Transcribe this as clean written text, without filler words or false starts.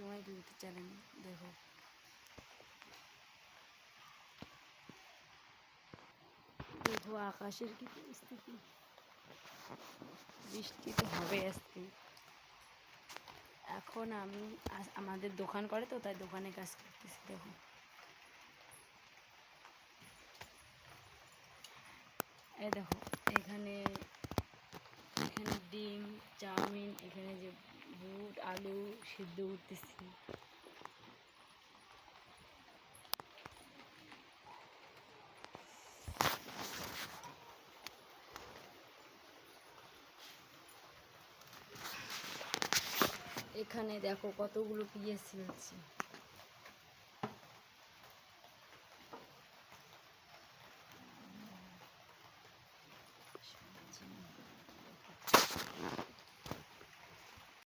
Customer কিন্তু channel দেখো দেখো আকাশের কি পরিস্থিতি, বৃষ্টি তো হবে আজকে। এখন আমি আমাদের দোকান করে তো তাই দোকানে কাজ করতেছি। দেখো এই দেখো এখানে এখানে ডিম চাউমিন, এখানে যে বুট আলু সিদ্ধ করতেছি। এখানে দেখো কতগুলো পেঁয়াজ ছিলছি।